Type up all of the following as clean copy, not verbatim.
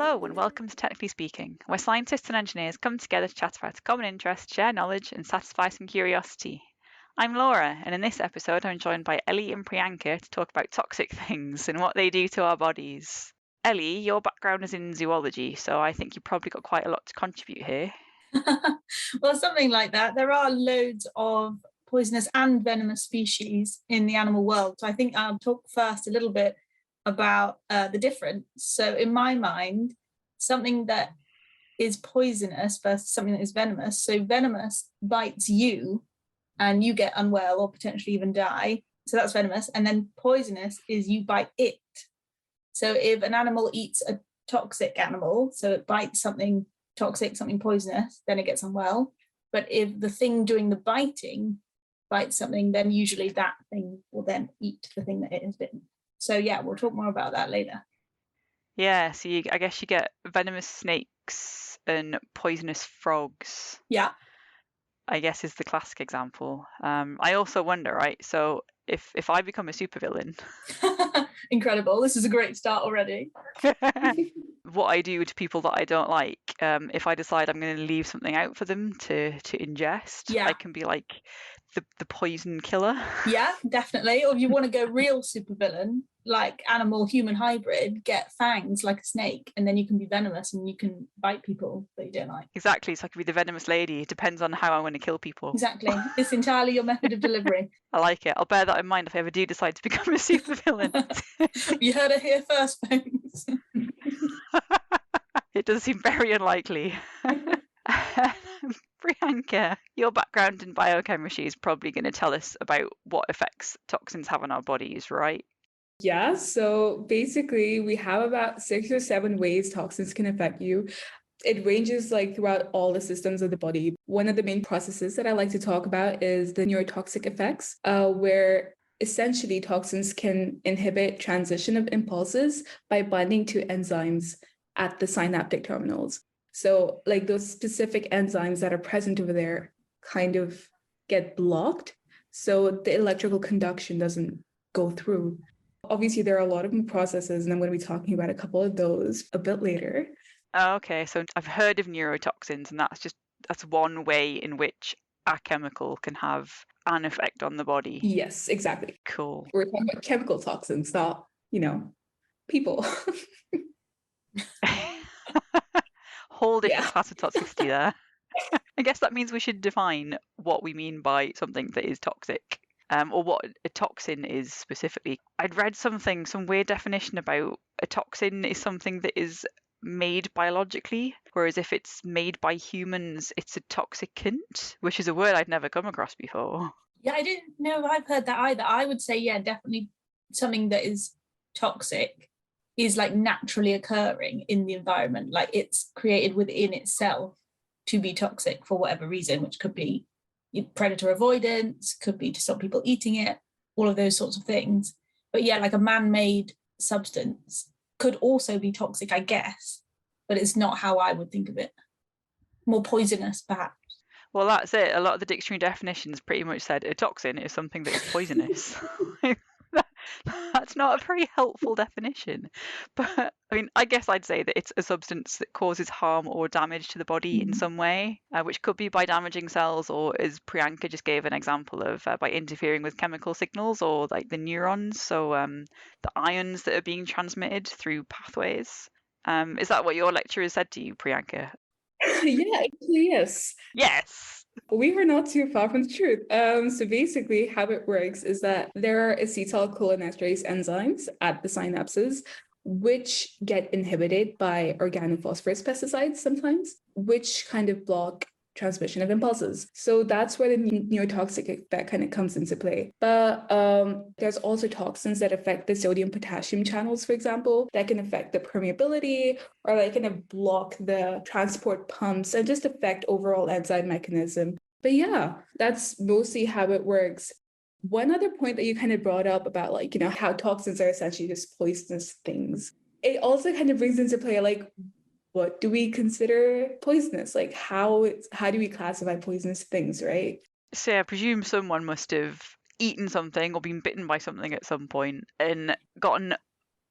Hello and welcome to Technically Speaking, where scientists and engineers come together to chat about common interests, share knowledge, and satisfy some curiosity. I'm Laura, and in this episode, I'm joined by Ellie and Priyanka to talk about toxic things and what they do to our bodies. Ellie, your background is in zoology, so I think you've probably got quite a lot to contribute here. Well, something like that. There are loads of poisonous and venomous species in the animal world. So I think I'll talk first a little bit about the difference. So in my mind, something that is poisonous versus something that is venomous. So venomous bites you and you get unwell or potentially even die. So that's venomous. And then poisonous is you bite it. So if an animal eats a toxic animal, so it bites something toxic, something poisonous, then it gets unwell. But if the thing doing the biting bites something, then usually that thing will then eat the thing that it has bitten. So yeah, we'll talk more about that later. Yeah, so I guess you get venomous snakes and poisonous frogs. Yeah. I guess is the classic example. I also wonder, right? So if I become a supervillain, Incredible. This is a great start already. what I do to people that I don't like, if I decide I'm going to leave something out for them to ingest, Yeah. I can be like the poison killer. Yeah, definitely. Or if you want to go real supervillain, like animal human hybrid, get fangs like a snake, and then you can be venomous and you can bite people that you don't like. Exactly. So I could be the venomous lady. It depends on how I want to kill people. Exactly. It's entirely your method of delivery. I like it. I'll bear that in mind if I ever do decide to become a supervillain. You heard it here first, folks. It does seem very unlikely. Priyanka, your background in biochemistry is probably going to tell us about what effects toxins have on our bodies, right? Yeah, so basically we have about 6 or 7 ways toxins can affect you. It ranges like throughout all the systems of the body. One of the main processes that I like to talk about is the neurotoxic effects, where essentially toxins can inhibit transition of impulses by binding to enzymes at the synaptic terminals. So like those specific enzymes that are present over there kind of get blocked, so the electrical conduction doesn't go through. Obviously, there are a lot of processes, and I'm going to be talking about a couple of those a bit later. Oh, okay, so I've heard of neurotoxins, and that's one way in which a chemical can have an effect on the body. Yes, exactly. Cool. We're talking about chemical toxins, not, people. Whole different Yeah. class of toxicity there. I guess that means we should define what we mean by something that is toxic, or what a toxin is specifically. I'd read some weird definition about a toxin is something that is made biologically, whereas if it's made by humans, it's a toxicant, which is a word I'd never come across before. Yeah, I didn't know I've heard that either. I would say, yeah, definitely something that is toxic is like naturally occurring in the environment. Like it's created within itself to be toxic for whatever reason, which could be predator avoidance, could be to stop people eating it, all of those sorts of things. But yeah, like a man-made substance could also be toxic, I guess, but it's not how I would think of it. More poisonous, perhaps. Well, that's it. A lot of the dictionary definitions pretty much said a toxin is something that is poisonous. That's not a very helpful definition. But I mean, I guess I'd say that it's a substance that causes harm or damage to the body in some way, which could be by damaging cells, or as Priyanka just gave an example of, by interfering with chemical signals or like the neurons, so the ions that are being transmitted through pathways. Is that what your lecturer said to you, Priyanka? Yeah, actually, yes. Yes. We were not too far from the truth. So basically, how it works is that there are acetylcholinesterase enzymes at the synapses, which get inhibited by organophosphorus pesticides sometimes, which kind of block transmission of impulses. So that's where the neurotoxic effect kind of comes into play. But there's also toxins that affect the sodium-potassium channels, for example, that can affect the permeability or like kind of block the transport pumps and just affect overall enzyme mechanism. But yeah, that's mostly how it works. One other point that you kind of brought up about like, how toxins are essentially just poisonous things. It also kind of brings into play like, what do we consider poisonous? Like how do we classify poisonous things, right? So I presume someone must have eaten something or been bitten by something at some point and gotten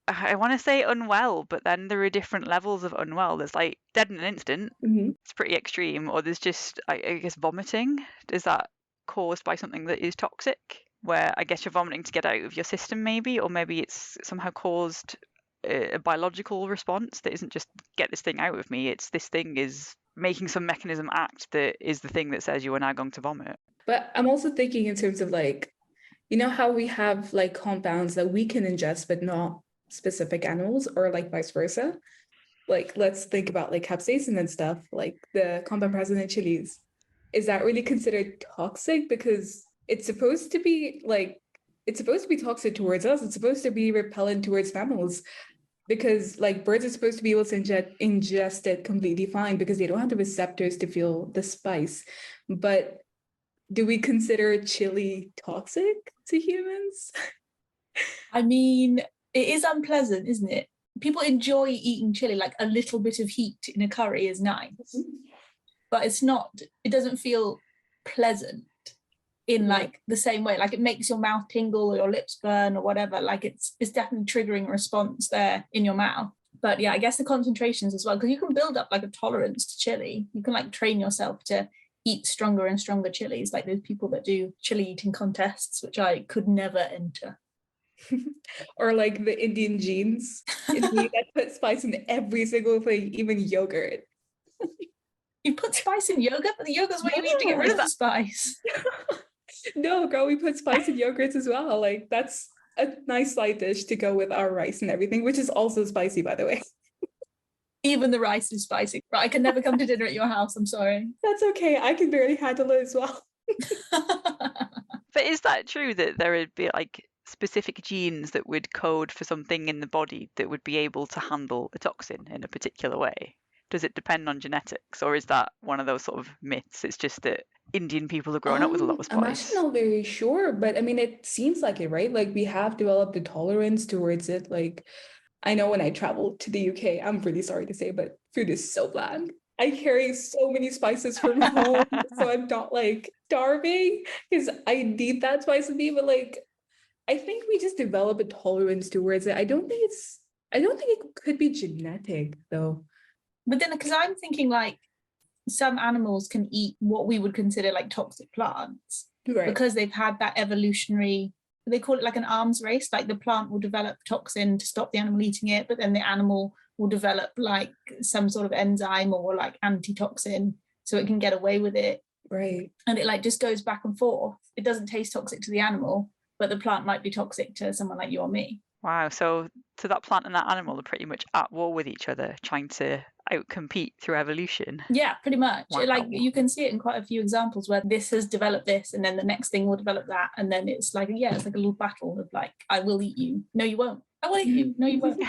I want to say unwell, but then there are different levels of unwell. There's like dead in an instant. It's pretty extreme. Or there's just, I guess, vomiting. Is that caused by something that is toxic? Where I guess you're vomiting to get out of your system, maybe, or maybe it's somehow caused a biological response that isn't just get this thing out of me. It's this thing is making some mechanism act that is the thing that says you are now going to vomit. But I'm also thinking in terms of like, you know how we have like compounds that we can ingest, but not specific animals, or like vice versa. Like, let's think about like capsaicin and stuff, like the compound present in chilies. Is that really considered toxic? Because it's supposed to be toxic towards us. It's supposed to be repellent towards mammals. Because like birds are supposed to be able to ingest it completely fine because they don't have the receptors to feel the spice. But do we consider chili toxic to humans? I mean, it is unpleasant, isn't it? People enjoy eating chili, like a little bit of heat in a curry is nice, but it doesn't feel pleasant in like the same way. Like it makes your mouth tingle or your lips burn or whatever. Like it's definitely triggering a response there in your mouth. But yeah, I guess the concentrations as well, because you can build up like a tolerance to chili. You can like train yourself to eat stronger and stronger chilies, like those people that do chili eating contests, which I could never enter. Or like the Indian genes that put spice in every single thing, even yogurt. You put spice in yogurt, but the yogurt's what you eat to get rid of the spice. No, girl, we put spice in yogurts as well. Like that's a nice side dish to go with our rice and everything, which is also spicy, by the way. Even the rice is spicy. But I can never come to dinner at your house. I'm sorry. That's okay. I can barely handle it as well. But is that true that there would be like specific genes that would code for something in the body that would be able to handle a toxin in a particular way? Does it depend on genetics, or is that one of those sort of myths? It's just that Indian people have grown up with a lot of spice. I'm actually not very sure, but I mean, it seems like it, right? Like we have developed a tolerance towards it. Like I know when I traveled to the UK, I'm really sorry to say, but food is so bland. I carry so many spices from home, so I'm not like starving because I need that spice in me. But like, I think we just develop a tolerance towards it. I don't think it could be genetic though. But then, because I'm thinking like some animals can eat what we would consider like toxic plants, Right. because they've had that evolutionary, they call it like an arms race. Like the plant will develop toxin to stop the animal eating it, but then the animal will develop like some sort of enzyme or like antitoxin so it can get away with it. Right. And it like just goes back and forth. It doesn't taste toxic to the animal, but the plant might be toxic to someone like you or me. Wow, so that plant and that animal are pretty much at war with each other, trying to outcompete through evolution. Yeah, pretty much. Wow. Like you can see it in quite a few examples where this has developed this, and then the next thing will develop that, and then it's like it's like a little battle of like, I will eat you. No, you won't. I will eat you. No, you won't.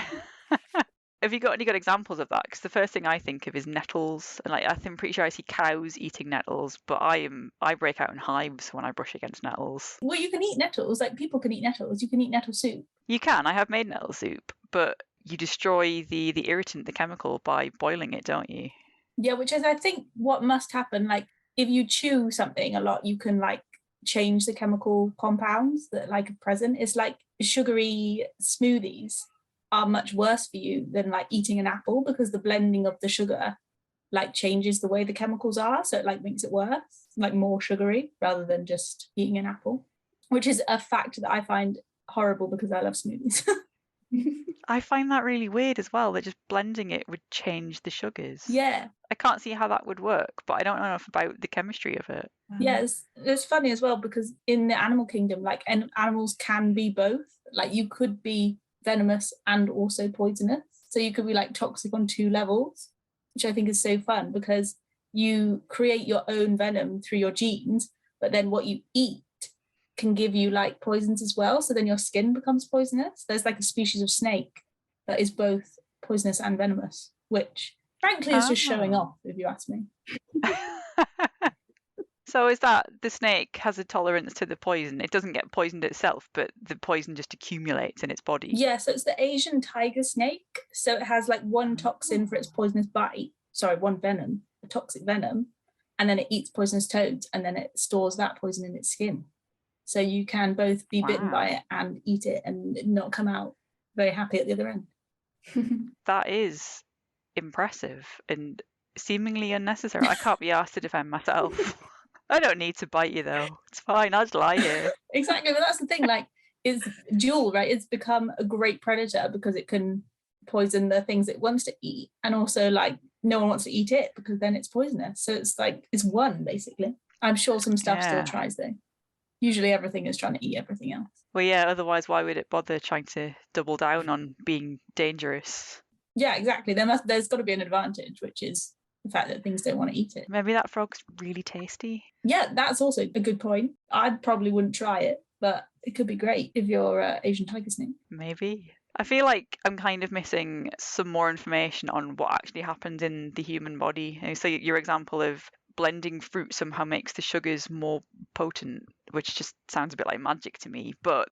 Have you got any good examples of that? Because the first thing I think of is nettles, and like I'm pretty sure I see cows eating nettles, but I break out in hives when I brush against nettles. Well, you can eat nettles. Like people can eat nettles. You can eat nettle soup. You can. I have made nettle soup, but you destroy the irritant, the chemical, by boiling it, don't you? Yeah, which is I think what must happen. Like if you chew something a lot, you can like change the chemical compounds that like are present. It's like sugary smoothies are much worse for you than like eating an apple, because the blending of the sugar like changes the way the chemicals are, so it like makes it worse, like more sugary rather than just eating an apple, which is a fact that I find horrible because I love smoothies. I find that really weird as well, that just blending it would change the sugars. Yeah. I can't see how that would work, but I don't know enough about the chemistry of it. Yeah, it's funny as well, because in the animal kingdom, like animals can be both. Like you could be venomous and also poisonous. So you could be like toxic on 2 levels, which I think is so fun, because you create your own venom through your genes, but then what you eat can give you like poisons as well. So then your skin becomes poisonous. There's like a species of snake that is both poisonous and venomous, which frankly is just showing off, if you ask me. So is that the snake has a tolerance to the poison? It doesn't get poisoned itself, but the poison just accumulates in its body. Yeah, so it's the Asian tiger snake. So it has like one toxin for its poisonous bite. Sorry, one venom, a toxic venom. And then it eats poisonous toads, and then it stores that poison in its skin. So you can both be bitten by it and eat it and not come out very happy at the other end. That is impressive and seemingly unnecessary. I can't be asked to defend myself. I don't need to bite you though. It's fine. I'll just lie here. Exactly, but that's the thing. Like, it's dual, right? It's become a great predator because it can poison the things it wants to eat, and also like no one wants to eat it because then it's poisonous. So it's like it's one basically. I'm sure some stuff still Yeah. tries though. Usually everything is trying to eat everything else. Well, yeah, otherwise why would it bother trying to double down on being dangerous? Yeah, exactly. There's got to be an advantage, which is the fact that things don't want to eat it. Maybe that frog's really tasty. Yeah, that's also a good point. I probably wouldn't try it, but it could be great if you're Asian tiger snake. Maybe. I feel like I'm kind of missing some more information on what actually happens in the human body. So your example of blending fruit somehow makes the sugars more potent, which just sounds a bit like magic to me. But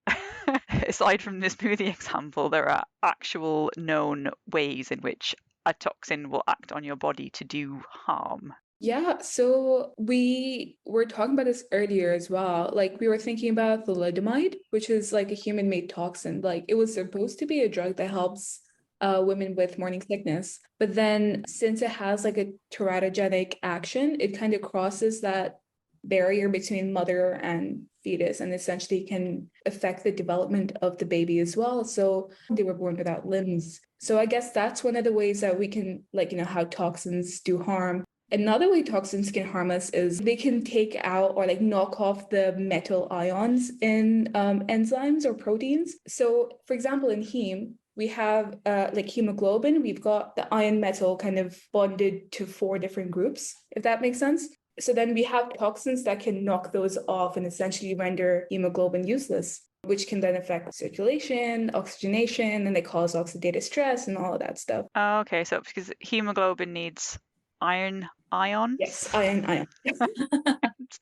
aside from the smoothie example, there are actual known ways in which a toxin will act on your body to do harm. Yeah, so we were talking about this earlier as well. Like we were thinking about thalidomide, which is like a human-made toxin. Like it was supposed to be a drug that helps women with morning sickness. But then since it has like a teratogenic action, it kind of crosses that barrier between mother and fetus and essentially can affect the development of the baby as well. So they were born without limbs. So I guess that's one of the ways that we can, like, how toxins do harm. Another way toxins can harm us is they can take out or like knock off the metal ions in enzymes or proteins. So for example, in heme, we have like hemoglobin, we've got the iron metal kind of bonded to 4 different groups, if that makes sense. So then we have toxins that can knock those off and essentially render hemoglobin useless, which can then affect circulation, oxygenation, and they cause oxidative stress and all of that stuff. Oh, okay, so because hemoglobin needs ions? Yes, iron.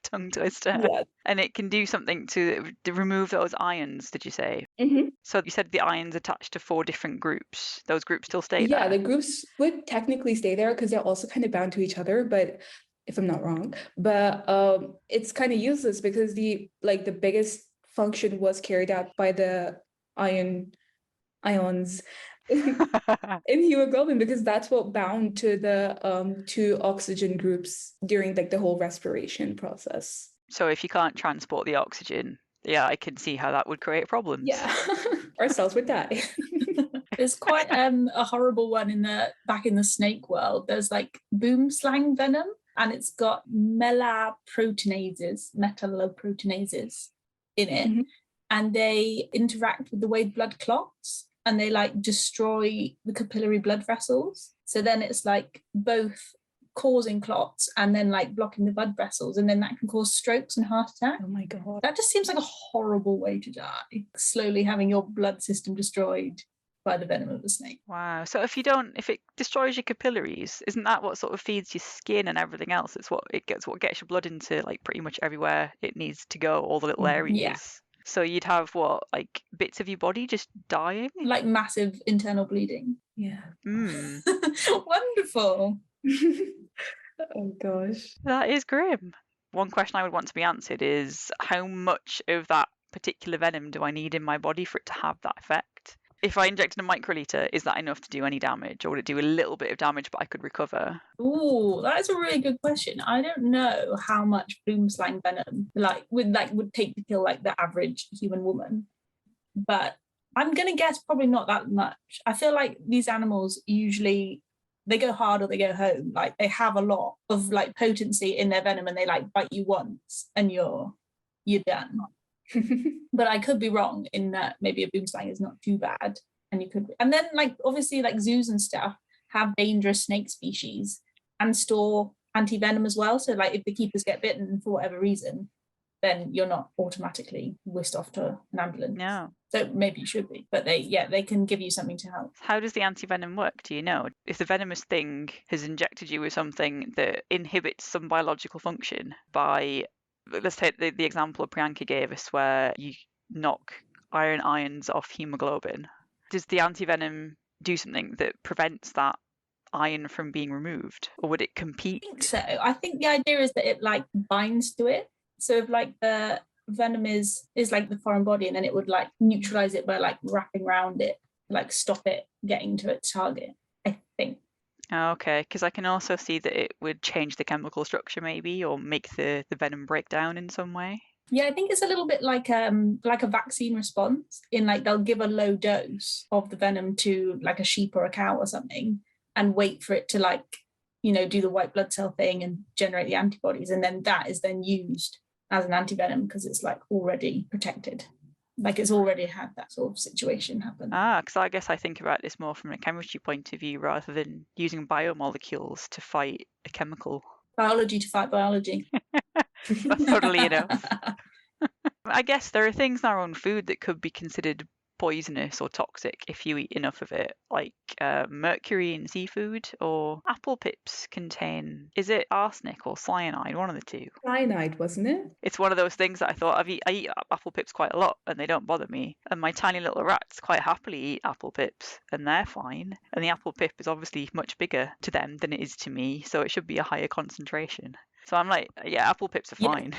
Tongue twister. Yeah. And it can do something to remove those ions, did you say? Mm-hmm. So you said the ions attached to 4 different groups. Those groups still stay Yeah, there? the groups would technically stay there because they're also kind of bound to each other, but if I'm not wrong. But it's kind of useless because the biggest function was carried out by the ions in hemoglobin because that's what bound to the 2 oxygen groups during like the whole respiration process. So if you can't transport the oxygen, yeah, I can see how that would create problems. Yeah, our cells would die. There's quite a horrible one back in the snake world. There's like boomslang venom, and it's got metalloproteinases in it, Mhm. and they interact with the way blood clots, and they like destroy the capillary blood vessels. So then it's like both causing clots and then like blocking the blood vessels, and then that can cause strokes and heart attacks. Oh my God. That just seems like a horrible way to die, slowly having your blood system destroyed by the venom of the snake. Wow. So if it destroys your capillaries, isn't that what sort of feeds your skin and everything else? It's what gets your blood into like pretty much everywhere it needs to go, all the little areas. Yeah. So you'd have what, like bits of your body just dying? Like massive internal bleeding. Yeah. Wonderful. Oh gosh. That is grim. One question I would want to be answered is how much of that particular venom do I need in my body for it to have that effect? If I injected a microliter, is that enough to do any damage, or would it do a little bit of damage but I could recover? Ooh, that is a really good question. I don't know how much boomslang venom would take to kill like the average human woman, but I'm gonna guess probably not that much. I feel like these animals usually they go hard or they go home. Like they have a lot of like potency in their venom, and they like bite you once and you're done. But I could be wrong in that maybe a boomslang is not too bad, and then like obviously like zoos and stuff have dangerous snake species and store anti-venom as well. So like if the keepers get bitten for whatever reason, then you're not automatically whisked off to an ambulance. No. So maybe you should be, but they can give you something to help. How does the anti-venom work? Do you know? If the venomous thing has injected you with something that inhibits some biological function by, let's take the example Priyanka gave us where you knock ions off hemoglobin, does the anti-venom do something that prevents that iron from being removed, or would it compete? I think so. I think the idea is that it like binds to it. So if like the venom is like the foreign body, and then it would like neutralize it by like wrapping around it. like stop it getting to its target, I think. Okay, because I can also see that it would change the chemical structure maybe, or make the venom break down in some way. Yeah, I think it's a little bit like a vaccine response, in like they'll give a low dose of the venom to like a sheep or a cow or something and wait for it to like, do the white blood cell thing and generate the antibodies, and then that is then used as an antivenom because it's like already protected. Like it's already had that sort of situation happen. Because I guess I think about this more from a chemistry point of view rather than using biomolecules to fight a chemical. Biology to fight biology. Funnily enough. I guess there are things in our own food that could be considered poisonous or toxic if you eat enough of it, like mercury in seafood, or apple pips contain, is it arsenic or cyanide, one of the two? Cyanide, wasn't it? It's one of those things that I thought I eat apple pips quite a lot and they don't bother me, and my tiny little rats quite happily eat apple pips and they're fine, and the apple pip is obviously much bigger to them than it is to me, so it should be a higher concentration. So I'm like, yeah, apple pips are fine.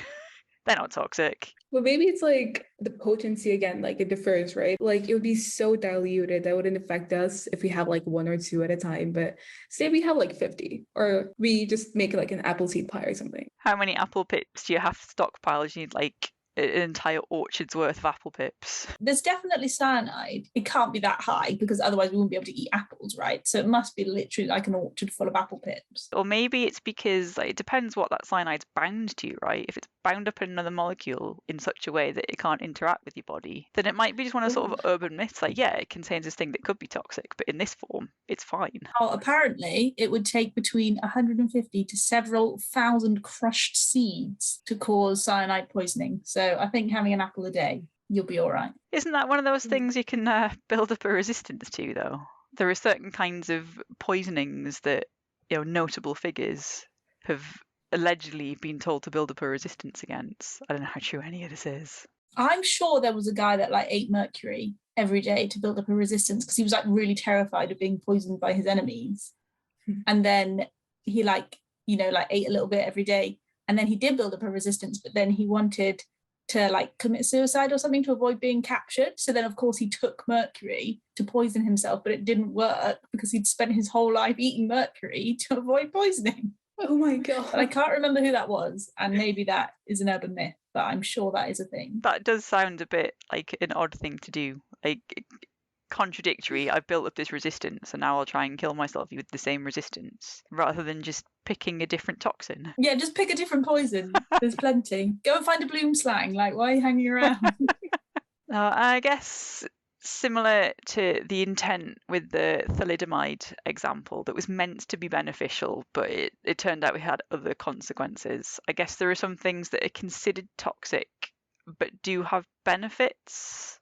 They're not toxic. Well, maybe it's like the potency again, like it differs, right? Like it would be so diluted that wouldn't affect us if we have like one or two at a time. But say we have like 50, or we just make like an apple seed pie or something. How many apple pips do you have to stockpile? You need like an entire orchard's worth of apple pips. There's definitely cyanide. It can't be that high because otherwise we wouldn't be able to eat apples, right? So it must be literally like an orchard full of apple pips. Or maybe it's because it depends what that cyanide's bound to, right? If it's bound up in another molecule in such a way that it can't interact with your body, then it might be just one of sort of urban myths. Like, yeah, it contains this thing that could be toxic, but in this form, it's fine. Oh, apparently it would take between 150 to several thousand crushed seeds to cause cyanide poisoning. So I think having an apple a day, you'll be all right. Isn't that one of those things you can build up a resistance to, though? There are certain kinds of poisonings that, notable figures have allegedly been told to build up a resistance against. I don't know how true any of this is. I'm sure there was a guy that like ate mercury every day to build up a resistance because he was like really terrified of being poisoned by his enemies. And then he like ate a little bit every day, and then he did build up a resistance, but then he wanted to like commit suicide or something to avoid being captured. So then of course he took mercury to poison himself, but it didn't work because he'd spent his whole life eating mercury to avoid poisoning. Oh my God. But I can't remember who that was, and maybe that is an urban myth, but I'm sure that is a thing. That does sound a bit like an odd thing to do. Like, contradictory. I've built up this resistance and now I'll try and kill myself with the same resistance, rather than just picking a different toxin. Yeah, just pick a different poison. There's plenty. Go and find a bloom slang. Like, why are you hanging around? I guess similar to the intent with the thalidomide example that was meant to be beneficial, but it turned out we had other consequences. I guess there are some things that are considered toxic but do have benefits.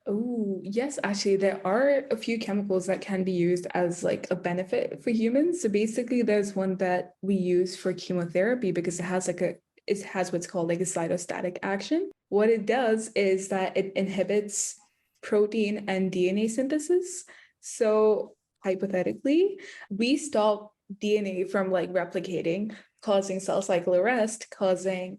Oh, yes, actually, there are a few chemicals that can be used as like a benefit for humans. So basically, there's one that we use for chemotherapy because it has what's called like a cytostatic action. What it does is that it inhibits protein and DNA synthesis. So hypothetically, we stop DNA from like replicating, causing cell cycle arrest, causing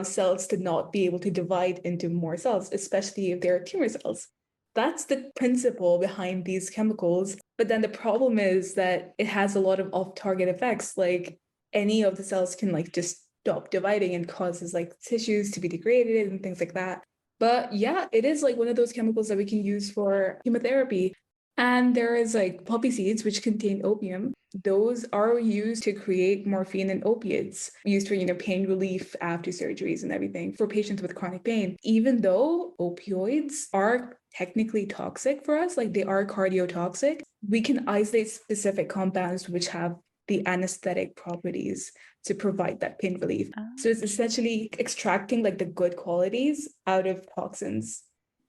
cells to not be able to divide into more cells, especially if they're tumor cells. That's the principle behind these chemicals. But then the problem is that it has a lot of off-target effects. Like any of the cells can like just stop dividing and causes like tissues to be degraded and things like that. But yeah, it is like one of those chemicals that we can use for chemotherapy. And there is like poppy seeds, which contain opium. Those are used to create morphine and opiates, used for, pain relief after surgeries and everything for patients with chronic pain. Even though opioids are technically toxic for us, like they are cardiotoxic, we can isolate specific compounds which have the anesthetic properties to provide that pain relief. So it's essentially extracting like the good qualities out of toxins.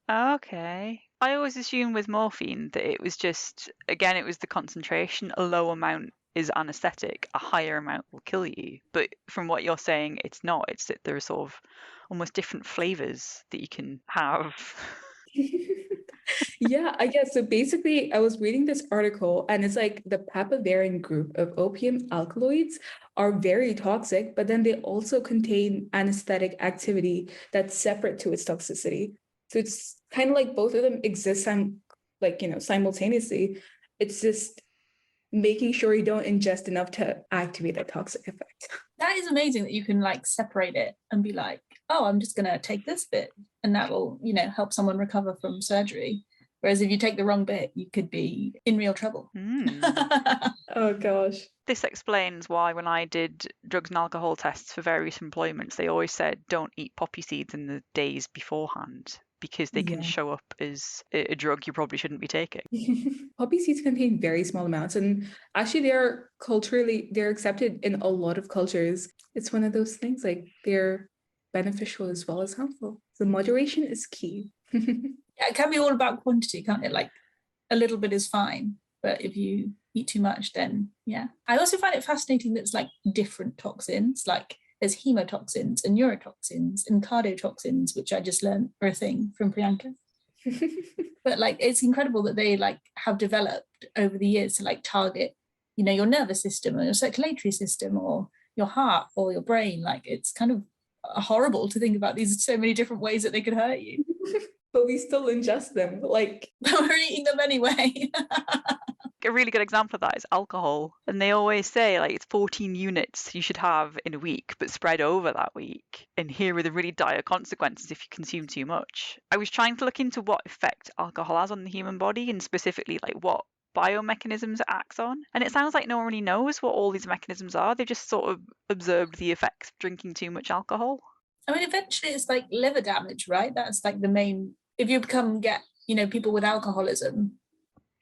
Okay. I always assumed with morphine that it was just, again, it was the concentration. A low amount is anesthetic, a higher amount will kill you. But from what you're saying, it's not. It's that there are sort of almost different flavors that you can have. Yeah, I guess. So basically, I was reading this article and it's like the papaverine group of opium alkaloids are very toxic, but then they also contain anesthetic activity that's separate to its toxicity. So it's kind of like both of them exist like, simultaneously. It's just making sure you don't ingest enough to activate a toxic effect. That is amazing that you can like separate it and be like, oh, I'm just going to take this bit and that'll, help someone recover from surgery. Whereas if you take the wrong bit, you could be in real trouble. Oh, gosh. This explains why when I did drugs and alcohol tests for various employments, they always said don't eat poppy seeds in the days beforehand because they can show up as a drug you probably shouldn't be taking. Poppy seeds contain very small amounts, and actually they're accepted in a lot of cultures. It's one of those things, like they're beneficial as well as harmful. So moderation is key. Yeah, it can be all about quantity, can't it? Like a little bit is fine, but if you eat too much, then yeah. I also find it fascinating that it's like different toxins, like there's hemotoxins and neurotoxins and cardiotoxins, which I just learned are a thing from Priyanka. But like it's incredible that they like have developed over the years to like target, your nervous system or your circulatory system or your heart or your brain. Like it's kind of horrible to think about these so many different ways that they could hurt you. But we still ingest them. Like we're eating them anyway. A really good example of that is alcohol. And they always say like it's 14 units you should have in a week, but spread over that week. And here are the really dire consequences if you consume too much. I was trying to look into what effect alcohol has on the human body and specifically like what biomechanisms it acts on. And it sounds like no one really knows what all these mechanisms are. They've just sort of observed the effects of drinking too much alcohol. I mean, eventually it's like liver damage, right? That's like the main, if you get, people with alcoholism,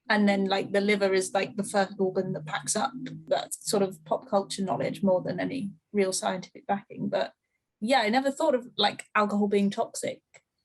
and then like the liver is like the first organ that packs up. That's sort of pop culture knowledge more than any real scientific backing. But yeah, I never thought of like alcohol being toxic.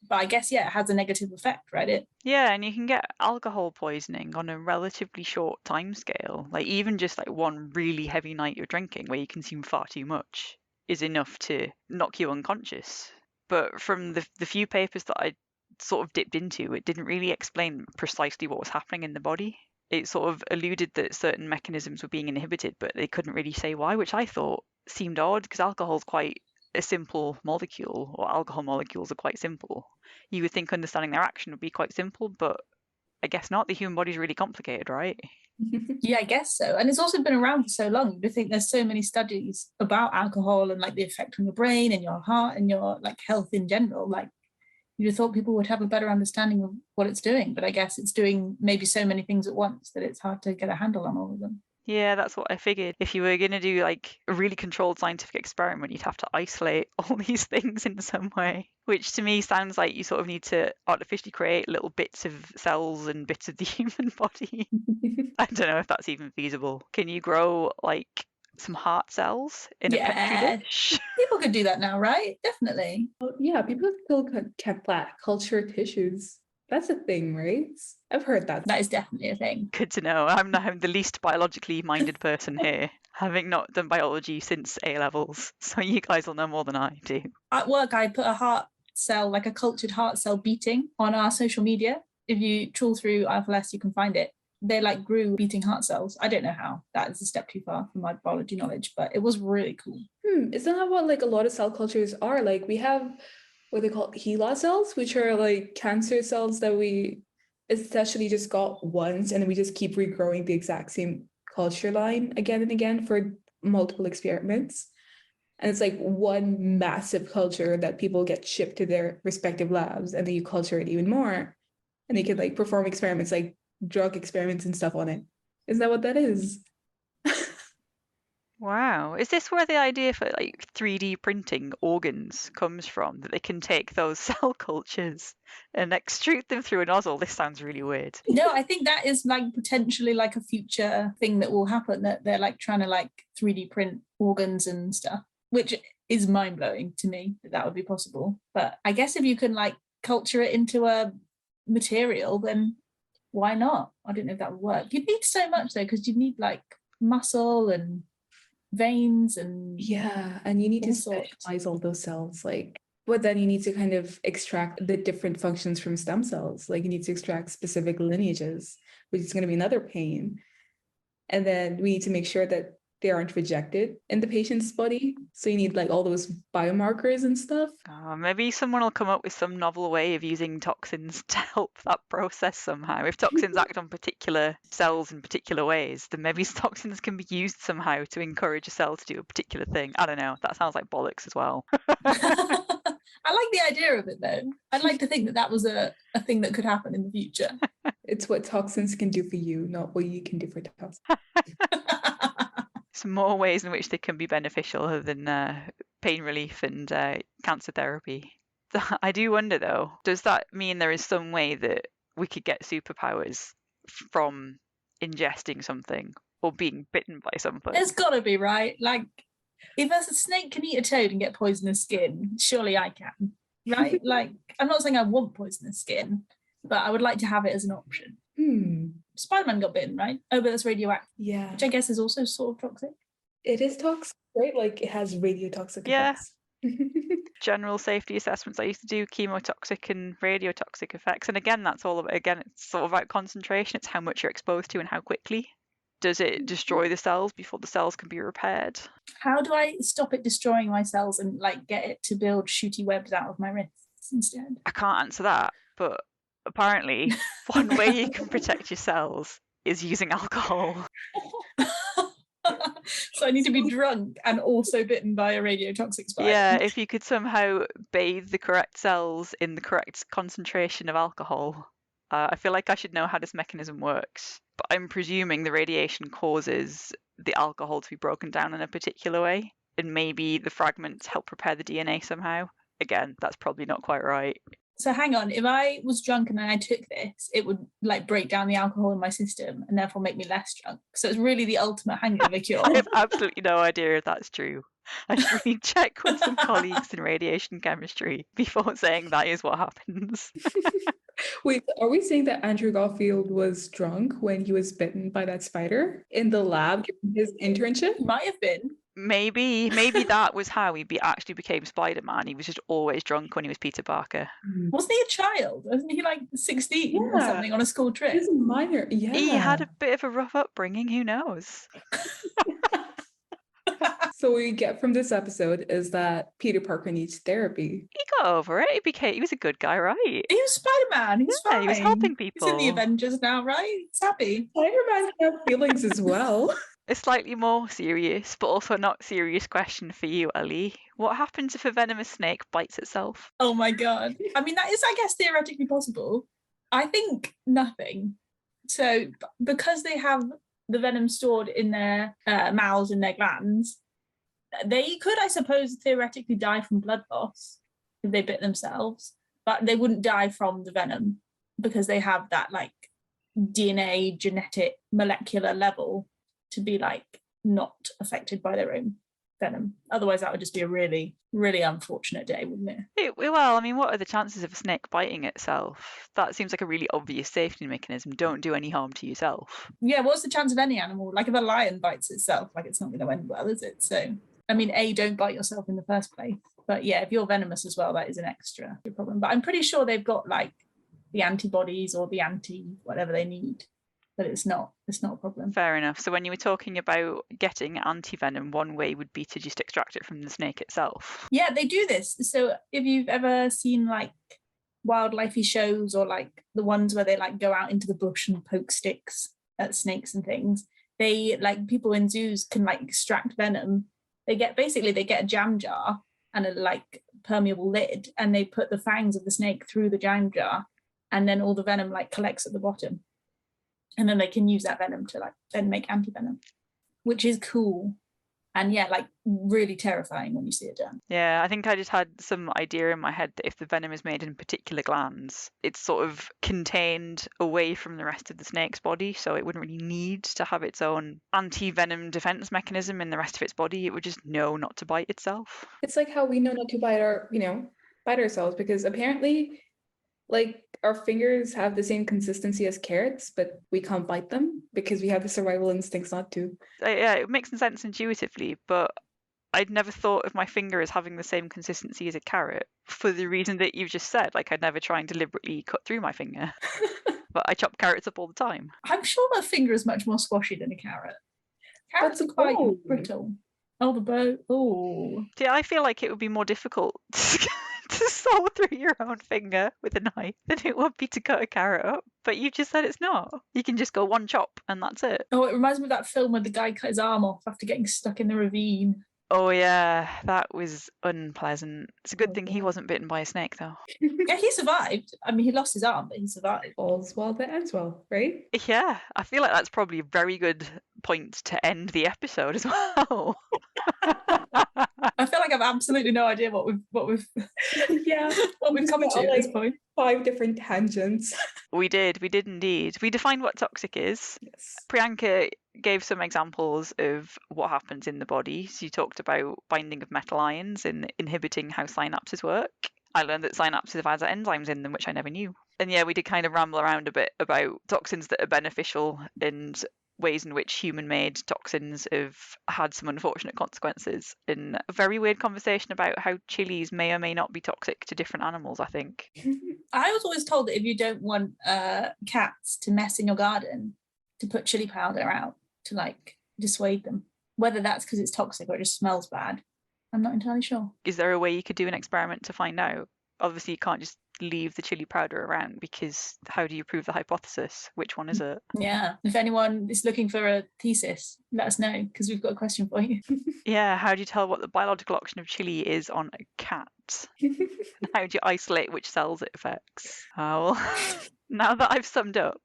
But I guess, yeah, it has a negative effect, right? Yeah, and you can get alcohol poisoning on a relatively short time scale. Like even just like one really heavy night of drinking where you consume far too much is enough to knock you unconscious. But from the few papers that I sort of dipped into, it didn't really explain precisely what was happening in the body. It sort of alluded that certain mechanisms were being inhibited, but they couldn't really say why, which I thought seemed odd because alcohol is quite a simple molecule, or alcohol molecules are quite simple. You would think understanding their action would be quite simple, but I guess not. The human body is really complicated, right? Yeah, I guess so. And it's also been around for so long. I think there's so many studies about alcohol and like the effect on your brain and your heart and your like health in general. Like you'd have thought people would have a better understanding of what it's doing, but I guess it's doing maybe so many things at once that it's hard to get a handle on all of them. Yeah, that's what I figured. If you were going to do like a really controlled scientific experiment, you'd have to isolate all these things in some way, which to me sounds like you sort of need to artificially create little bits of cells and bits of the human body. I don't know if that's even feasible. Can you grow like some heart cells in a petri dish? People could do that now, right? Definitely. Well, yeah, people still can culture tissues. That's a thing, right? I've heard that. That is definitely a thing. Good to know. I'm the least biologically minded person here, having not done biology since A levels. So you guys will know more than I do. At work, I put a heart cell, like a cultured heart cell beating on our social media. If you trawl through IFLS, you can find it. They like grew beating heart cells. I don't know how. That is a step too far from my biology knowledge, but it was really cool. Isn't that what like a lot of cell cultures are? Like we have what they call HeLa cells, which are like cancer cells that we essentially just got once, and we just keep regrowing the exact same culture line again and again for multiple experiments. And it's like one massive culture that people get shipped to their respective labs, and then you culture it even more, and they can like perform experiments like drug experiments and stuff on it. Isn't that what that is? Wow. Is this where the idea for like 3D printing organs comes from? That they can take those cell cultures and extrude them through a nozzle? This sounds really weird. No, I think that is like potentially like a future thing that will happen, that they're like trying to like 3D print organs and stuff, which is mind-blowing to me that would be possible. But I guess if you can like culture it into a material, then why not? I don't know if that would work. You'd need so much though, because you'd need like muscle and veins and and you need to specialize all those cells, like, but then you need to kind of extract the different functions from stem cells. Like you need to extract specific lineages, which is going to be another pain. And then we need to make sure that they aren't rejected in the patient's body. So you need like all those biomarkers and stuff. Maybe someone will come up with some novel way of using toxins to help that process somehow. If toxins act on particular cells in particular ways, then maybe toxins can be used somehow to encourage a cell to do a particular thing. I don't know. That sounds like bollocks as well. I like the idea of it though. I'd like to think that that was a thing that could happen in the future. It's what toxins can do for you, not what you can do for toxins. Some more ways in which they can be beneficial other than pain relief and cancer therapy. I do wonder though, does that mean there is some way that we could get superpowers from ingesting something or being bitten by something? There's got to be, right? Like, if a snake can eat a toad and get poisonous skin, surely I can, right? Like, I'm not saying I want poisonous skin, but I would like to have it as an option. Spider-Man got bitten, right? Oh, but that's radioactive. Yeah. Which I guess is also sort of toxic. It is toxic, right? Like it has radiotoxic effects. General safety assessments I used to do, chemotoxic and radiotoxic effects. And again, that's all about, it's sort of about concentration. It's how much you're exposed to and how quickly. Does it destroy the cells before the cells can be repaired? How do I stop it destroying my cells and like get it to build shooty webs out of my wrists instead? I can't answer that, but apparently one way you can protect your cells is using alcohol. So I need to be drunk and also bitten by a radiotoxic spider. Yeah, if you could somehow bathe the correct cells in the correct concentration of alcohol. I feel like I should know how this mechanism works, but I'm presuming the radiation causes the alcohol to be broken down in a particular way, and maybe the fragments help repair the DNA somehow. Again, that's probably not quite right. So hang on, if I was drunk and then I took this, it would like break down the alcohol in my system and therefore make me less drunk. So it's really the ultimate hangover cure. I have absolutely no idea if that's true. I should really check with some colleagues in radiation chemistry before saying that is what happens. Wait, are we saying that Andrew Garfield was drunk when he was bitten by that spider in the lab during his internship? Might have been. Maybe that was how he actually became Spider-Man. He was just always drunk when he was Peter Parker. Wasn't he a child? Wasn't he like 16 or something on a school trip? He's a minor, yeah. He had a bit of a rough upbringing, who knows? So what we get from this episode is that Peter Parker needs therapy. He got over it. He was a good guy, right? He was Spider-Man. He's fine. He was helping people. He's in the Avengers now, right? He's happy. Spider-Man can have feelings as well. A slightly more serious, but also not serious question for you, Ellie. What happens if a venomous snake bites itself? Oh my god. I mean, that is, I guess, theoretically possible. I think nothing. So because they have the venom stored in their mouths and their glands, they could, I suppose, theoretically die from blood loss if they bit themselves, but they wouldn't die from the venom because they have that like DNA, genetic, molecular level to be like not affected by their own venom. Otherwise, that would just be a really, really unfortunate day, wouldn't it? Well, I mean, what are the chances of a snake biting itself? That seems like a really obvious safety mechanism. Don't do any harm to yourself. Yeah, what's the chance of any animal? Like if a lion bites itself, like it's not going to end well, is it? So, I mean, don't bite yourself in the first place. But yeah, if you're venomous as well, that is an extra problem. But I'm pretty sure they've got like the antibodies or the whatever they need. But it's not a problem. Fair enough. So when you were talking about getting anti-venom, one way would be to just extract it from the snake itself. Yeah, they do this. So if you've ever seen like wildlifey shows or like the ones where they like go out into the bush and poke sticks at snakes and things, they like people in zoos can like extract venom. They get a jam jar and a like permeable lid, and they put the fangs of the snake through the jam jar, and then all the venom like collects at the bottom. And then they can use that venom to like then make anti-venom, which is cool. And yeah, like really terrifying when you see it done. Yeah, I think I just had some idea in my head that if the venom is made in particular glands, it's sort of contained away from the rest of the snake's body. So it wouldn't really need to have its own anti-venom defense mechanism in the rest of its body. It would just know not to bite itself. It's like how we know not to bite ourselves, because apparently like our fingers have the same consistency as carrots, but we can't bite them because we have the survival instincts not to. Yeah, it makes sense intuitively, but I'd never thought of my finger as having the same consistency as a carrot for the reason that you've just said. Like I'd never try and deliberately cut through my finger, but I chop carrots up all the time. I'm sure my finger is much more squashy than a carrot. Carrots are quite bone. brittle. Oh, the bone. Oh. See, I feel like it would be more difficult to saw through your own finger with a knife than it would be to cut a carrot up. But you just said it's not. You can just go one chop and that's it. Oh, it reminds me of that film where the guy cut his arm off after getting stuck in the ravine. Oh yeah, that was unpleasant. It's a good Oh, thing he yeah. wasn't bitten by a snake though. Yeah, he survived. I mean, he lost his arm, but he survived. All's well that ends well, right? Yeah, I feel like that's probably a very good point to end the episode as well. I feel like I've absolutely no idea what we've Yeah. what we've come to at this Like point. 5 different tangents. We did indeed. We defined what toxic is. Yes. Priyanka gave some examples of what happens in the body. So you talked about binding of metal ions and inhibiting how synapses work. I learned that synapses have other enzymes in them, which I never knew. And yeah, we did kind of ramble around a bit about toxins that are beneficial and ways in which human-made toxins have had some unfortunate consequences, in a very weird conversation about how chilies may or may not be toxic to different animals, I think. I was always told that if you don't want cats to mess in your garden, to put chili powder out to like dissuade them. Whether that's because it's toxic or it just smells bad, I'm not entirely sure. Is there a way you could do an experiment to find out? Obviously, you can't just leave the chili powder around, because how do you prove the hypothesis? Which one is it? Yeah. If anyone is looking for a thesis, let us know, because we've got a question for you. Yeah, how do you tell what the biological action of chili is on a cat? And how do you isolate which cells it affects? Well, now that I've summed up,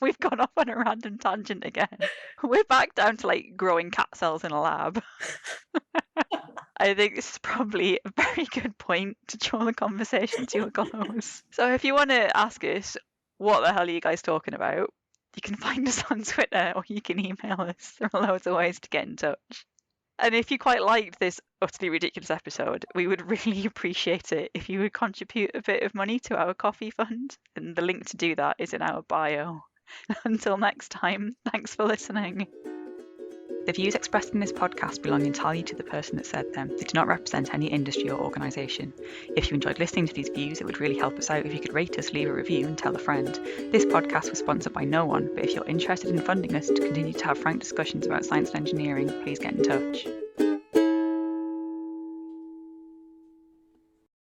we've gone off on a random tangent again. We're back down to like growing cat cells in a lab. I think this is probably a very good point to draw the conversation to a close. So if you want to ask us, what the hell are you guys talking about? You can find us on Twitter or you can email us. There are loads of ways to get in touch. And if you quite liked this utterly ridiculous episode, we would really appreciate it if you would contribute a bit of money to our coffee fund. And the link to do that is in our bio. Until next time, thanks for listening. The views expressed in this podcast belong entirely to the person that said them. They do not represent any industry or organisation. If you enjoyed listening to these views, it would really help us out if you could rate us, leave a review and tell a friend. This podcast was sponsored by no one, but if you're interested in funding us to continue to have frank discussions about science and engineering, please get in touch.